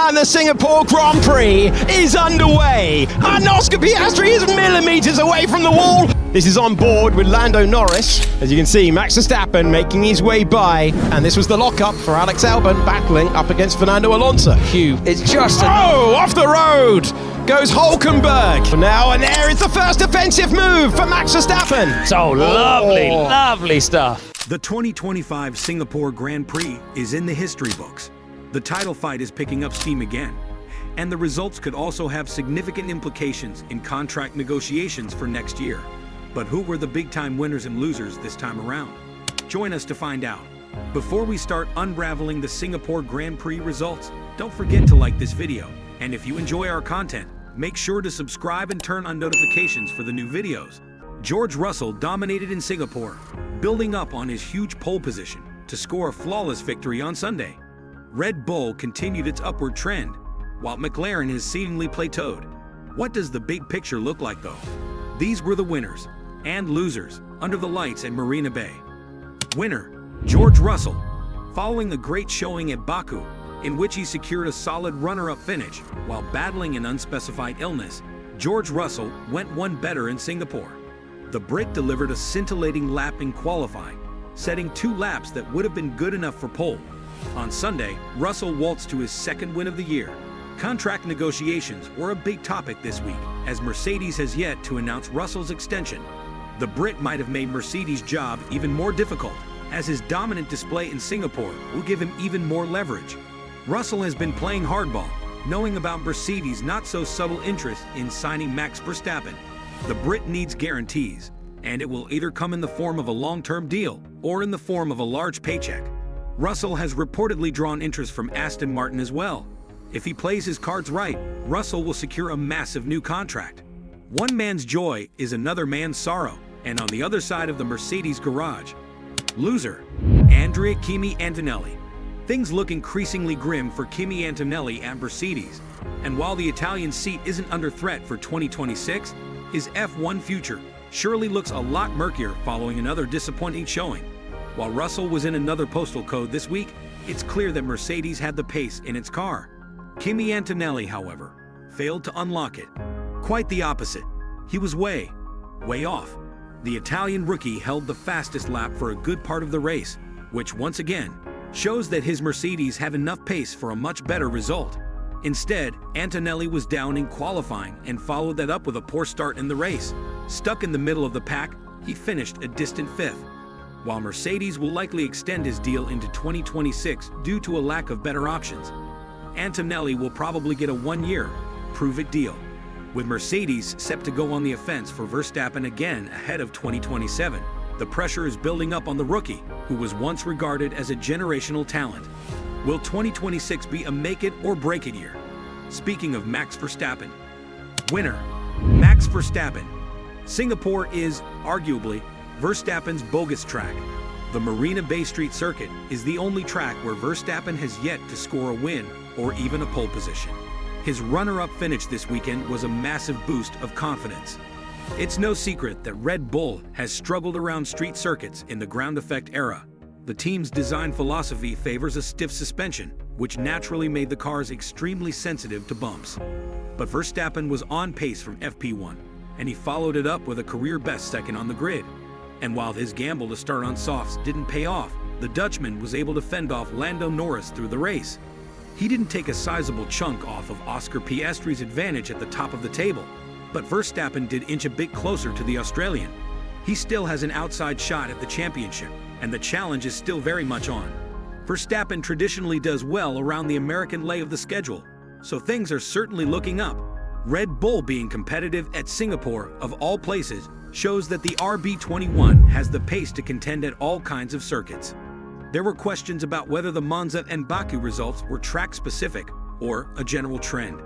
And the Singapore Grand Prix is underway. And Oscar Piastri is millimetres away from the wall. This is on board with Lando Norris. As you can see, Max Verstappen making his way by. And this was the lockup for Alex Albon battling up against Fernando Alonso. Hugh, it's just off the road goes Hulkenberg. Now, and there is the first offensive move for Max Verstappen. so lovely stuff. The 2025 Singapore Grand Prix is in the history books. The title fight is picking up steam again, and the results could also have significant implications in contract negotiations for next year. But who were the big-time winners and losers this time around? Join us to find out. Before we start unraveling the Singapore Grand Prix results, don't forget to like this video. And if you enjoy our content, make sure to subscribe and turn on notifications for the new videos. George Russell dominated in Singapore, building up on his huge pole position to score a flawless victory on Sunday. Red Bull continued its upward trend, while McLaren has seemingly plateaued. What does the big picture look like though? These were the winners and losers under the lights at Marina Bay. Winner, George Russell. Following a great showing at Baku, in which he secured a solid runner-up finish while battling an unspecified illness, George Russell went one better in Singapore. The Brit delivered a scintillating lap in qualifying, setting 2 laps that would have been good enough for pole. On Sunday, Russell waltzed to his second win of the year. Contract negotiations were a big topic this week, as Mercedes has yet to announce Russell's extension. The Brit might have made Mercedes' job even more difficult, as his dominant display in Singapore will give him even more leverage. Russell has been playing hardball, knowing about Mercedes' not-so-subtle interest in signing Max Verstappen. The Brit needs guarantees, and it will either come in the form of a long-term deal or in the form of a large paycheck. Russell has reportedly drawn interest from Aston Martin as well. If he plays his cards right, Russell will secure a massive new contract. One man's joy is another man's sorrow, and on the other side of the Mercedes garage. Loser, Kimi Antonelli. Things look increasingly grim for Kimi Antonelli at Mercedes, and while the Italian seat isn't under threat for 2026, his F1 future surely looks a lot murkier following another disappointing showing. While Russell was in another postal code this week, it's clear that Mercedes had the pace in its car. Kimi Antonelli, however, failed to unlock it. Quite the opposite. He was way off. The Italian rookie held the fastest lap for a good part of the race, which once again shows that his Mercedes have enough pace for a much better result. Instead, Antonelli was down in qualifying and followed that up with a poor start in the race. Stuck in the middle of the pack, he finished a distant 5th. While Mercedes will likely extend his deal into 2026 due to a lack of better options, Antonelli will probably get a 1-year prove-it deal, with Mercedes set to go on the offense for Verstappen again ahead of 2027. The pressure is building up on the rookie, who was once regarded as a generational talent. Will 2026 be a make-it-or-break-it year? Speaking of Max Verstappen. Winner, Max Verstappen. Singapore is, arguably, Verstappen's bogus track. The Marina Bay Street circuit is the only track where Verstappen has yet to score a win or even a pole position. His runner-up finish this weekend was a massive boost of confidence. It's no secret that Red Bull has struggled around street circuits in the ground effect era. The team's design philosophy favors a stiff suspension, which naturally made the cars extremely sensitive to bumps. But Verstappen was on pace from FP1, and he followed it up with a career-best second on the grid. And while his gamble to start on softs didn't pay off, the Dutchman was able to fend off Lando Norris through the race. He didn't take a sizable chunk off of Oscar Piastri's advantage at the top of the table, but Verstappen did inch a bit closer to the Australian. He still has an outside shot at the championship, and the challenge is still very much on. Verstappen traditionally does well around the American lay of the schedule, so things are certainly looking up. Red Bull being competitive at Singapore, of all places, shows that the RB21 has the pace to contend at all kinds of circuits. There were questions about whether the Monza and Baku results were track-specific or a general trend.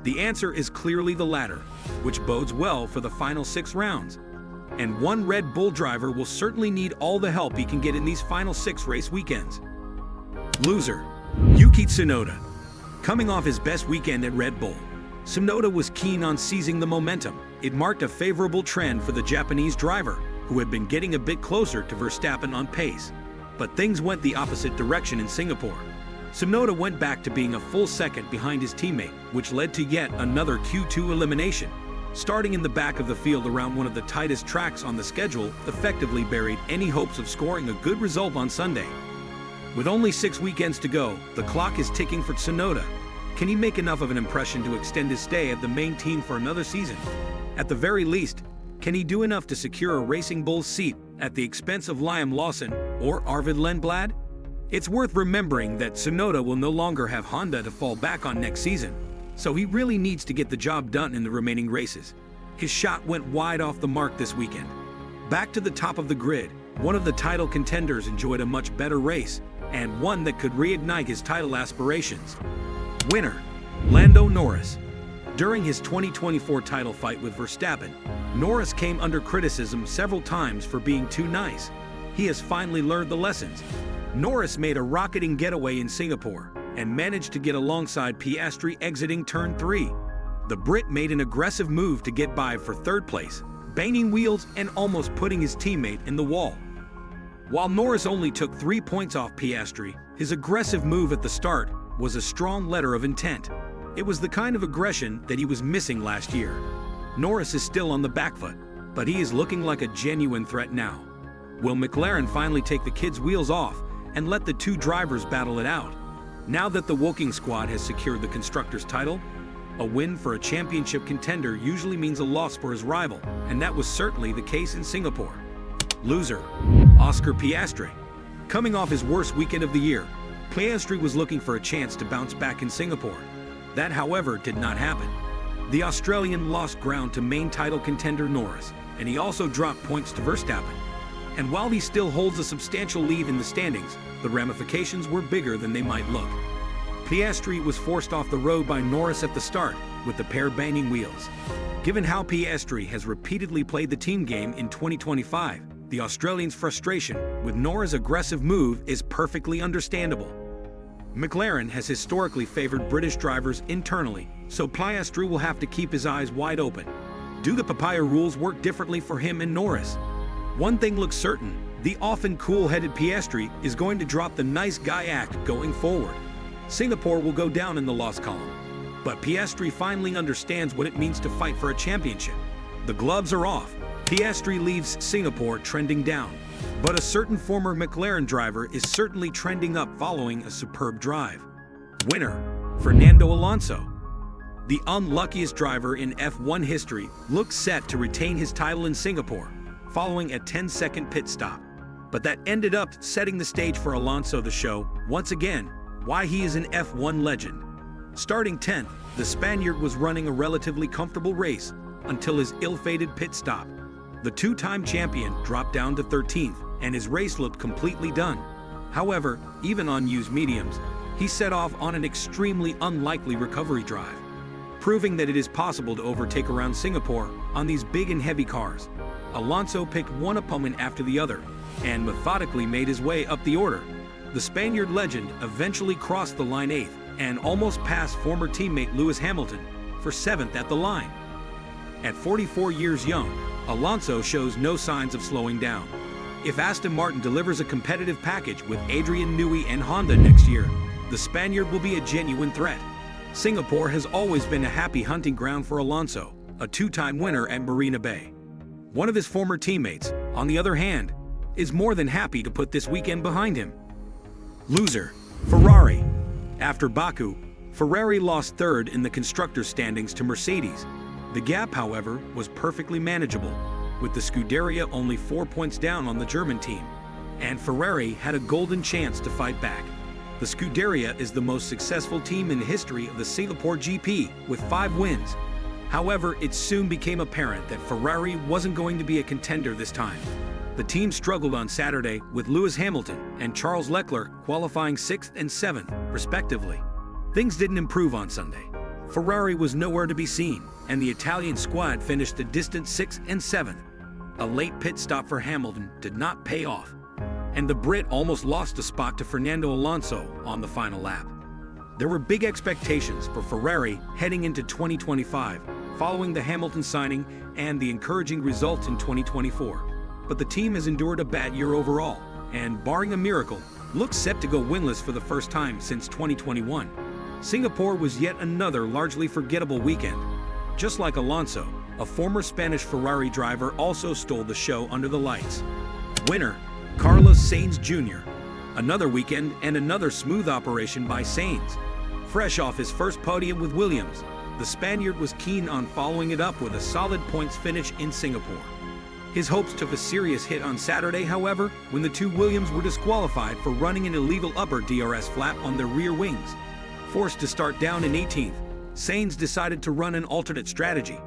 The answer is clearly the latter, which bodes well for the final 6 rounds. And one Red Bull driver will certainly need all the help he can get in these final 6 race weekends. Loser, Yuki Tsunoda. Coming off his best weekend at Red Bull, Tsunoda was keen on seizing the momentum. It marked a favorable trend for the Japanese driver, who had been getting a bit closer to Verstappen on pace. But things went the opposite direction in Singapore. Tsunoda went back to being a full second behind his teammate, which led to yet another Q2 elimination. Starting in the back of the field around one of the tightest tracks on the schedule effectively buried any hopes of scoring a good result on Sunday. With only 6 weekends to go, the clock is ticking for Tsunoda. Can he make enough of an impression to extend his stay at the main team for another season? At the very least, can he do enough to secure a Racing Bull's seat at the expense of Liam Lawson or Arvid Lundblad? It's worth remembering that Tsunoda will no longer have Honda to fall back on next season, so he really needs to get the job done in the remaining races. His shot went wide off the mark this weekend. Back to the top of the grid, one of the title contenders enjoyed a much better race, and one that could reignite his title aspirations. Winner, Lando Norris. During his 2024 title fight with Verstappen, Norris came under criticism several times for being too nice. He has finally learned the lessons. Norris made a rocketing getaway in Singapore and managed to get alongside Piastri exiting turn 3. The Brit made an aggressive move to get by for third place, banging wheels and almost putting his teammate in the wall. While Norris only took 3 points off Piastri, his aggressive move at the start was a strong letter of intent. It was the kind of aggression that he was missing last year. Norris is still on the back foot, but he is looking like a genuine threat now. Will McLaren finally take the kids' wheels off and let the two drivers battle it out? Now that the Woking squad has secured the Constructors' title, a win for a championship contender usually means a loss for his rival, and that was certainly the case in Singapore. Loser, Oscar Piastri. Coming off his worst weekend of the year, Piastri was looking for a chance to bounce back in Singapore. That, however, did not happen. The Australian lost ground to main title contender Norris, and he also dropped points to Verstappen. And while he still holds a substantial lead in the standings, the ramifications were bigger than they might look. Piastri was forced off the road by Norris at the start, with the pair banging wheels. Given how Piastri has repeatedly played the team game in 2025, the Australian's frustration with Norris' aggressive move is perfectly understandable. McLaren has historically favored British drivers internally, so Piastri will have to keep his eyes wide open. Do the papaya rules work differently for him and Norris? One thing looks certain, the often cool-headed Piastri is going to drop the nice guy act going forward. Singapore will go down in the loss column, but Piastri finally understands what it means to fight for a championship. The gloves are off. Piastri leaves Singapore trending down, but a certain former McLaren driver is certainly trending up following a superb drive. Winner, Fernando Alonso. The unluckiest driver in F1 history looks set to retain his title in Singapore, following a 10-second pit stop. But that ended up setting the stage for Alonso to show, once again, why he is an F1 legend. Starting 10th, the Spaniard was running a relatively comfortable race until his ill-fated pit stop. The two-time champion dropped down to 13th, and his race looked completely done. However, even on used mediums, he set off on an extremely unlikely recovery drive, proving that it is possible to overtake around Singapore on these big and heavy cars. Alonso picked one opponent after the other, and methodically made his way up the order. The Spaniard legend eventually crossed the line 8th, and almost passed former teammate Lewis Hamilton for 7th at the line. At 44 years young, Alonso shows no signs of slowing down. If Aston Martin delivers a competitive package with Adrian Newey and Honda next year, the Spaniard will be a genuine threat. Singapore has always been a happy hunting ground for Alonso, a two-time winner at Marina Bay. One of his former teammates, on the other hand, is more than happy to put this weekend behind him. Loser, Ferrari. After Baku, Ferrari lost third in the constructors' standings to Mercedes. The gap, however, was perfectly manageable, with the Scuderia only 4 points down on the German team, and Ferrari had a golden chance to fight back. The Scuderia is the most successful team in the history of the Singapore GP, with 5 wins. However, it soon became apparent that Ferrari wasn't going to be a contender this time. The team struggled on Saturday, with Lewis Hamilton and Charles Leclerc qualifying 6th and 7th, respectively. Things didn't improve on Sunday. Ferrari was nowhere to be seen, and the Italian squad finished a distant 6th and 7th. A late pit stop for Hamilton did not pay off, and the Brit almost lost a spot to Fernando Alonso on the final lap. There were big expectations for Ferrari heading into 2025, following the Hamilton signing and the encouraging results in 2024. But the team has endured a bad year overall, and barring a miracle, looks set to go winless for the first time since 2021. Singapore was yet another largely forgettable weekend. Just like Alonso, a former Spanish Ferrari driver also stole the show under the lights. Winner, Carlos Sainz Jr. Another weekend and another smooth operation by Sainz. Fresh off his first podium with Williams, the Spaniard was keen on following it up with a solid points finish in Singapore. His hopes took a serious hit on Saturday, however, when the two Williams were disqualified for running an illegal upper DRS flap on their rear wings. Forced to start down in 18th, Sainz decided to run an alternate strategy.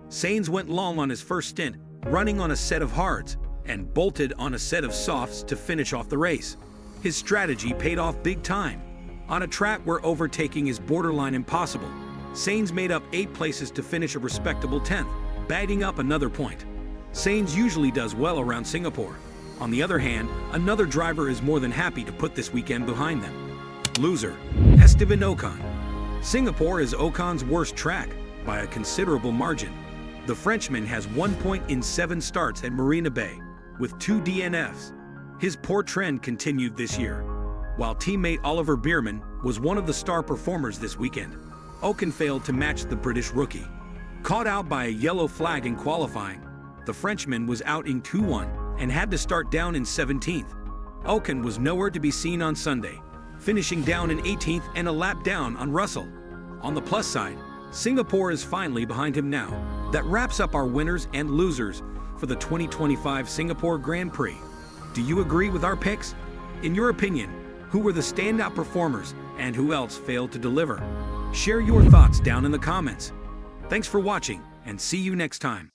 Sainz went long on his first stint, running on a set of hards, and bolted on a set of softs to finish off the race. His strategy paid off big time. On a track where overtaking is borderline impossible, Sainz made up 8 places to finish a respectable 10th, bagging up another point. Sainz usually does well around Singapore. On the other hand, another driver is more than happy to put this weekend behind them. Loser, Esteban Ocon. Singapore is Ocon's worst track, by a considerable margin. The Frenchman has 1 point in 7 starts at Marina Bay, with 2 DNFs. His poor trend continued this year. While teammate Oliver Bierman was one of the star performers this weekend, Ocon failed to match the British rookie. Caught out by a yellow flag in qualifying, the Frenchman was out in Q1 and had to start down in 17th. Ocon was nowhere to be seen on Sunday, finishing down in 18th and a lap down on Russell. On the plus side, Singapore is finally behind him now. That wraps up our winners and losers for the 2025 Singapore Grand Prix. Do you agree with our picks? In your opinion, who were the standout performers and who else failed to deliver? Share your thoughts down in the comments. Thanks for watching and see you next time.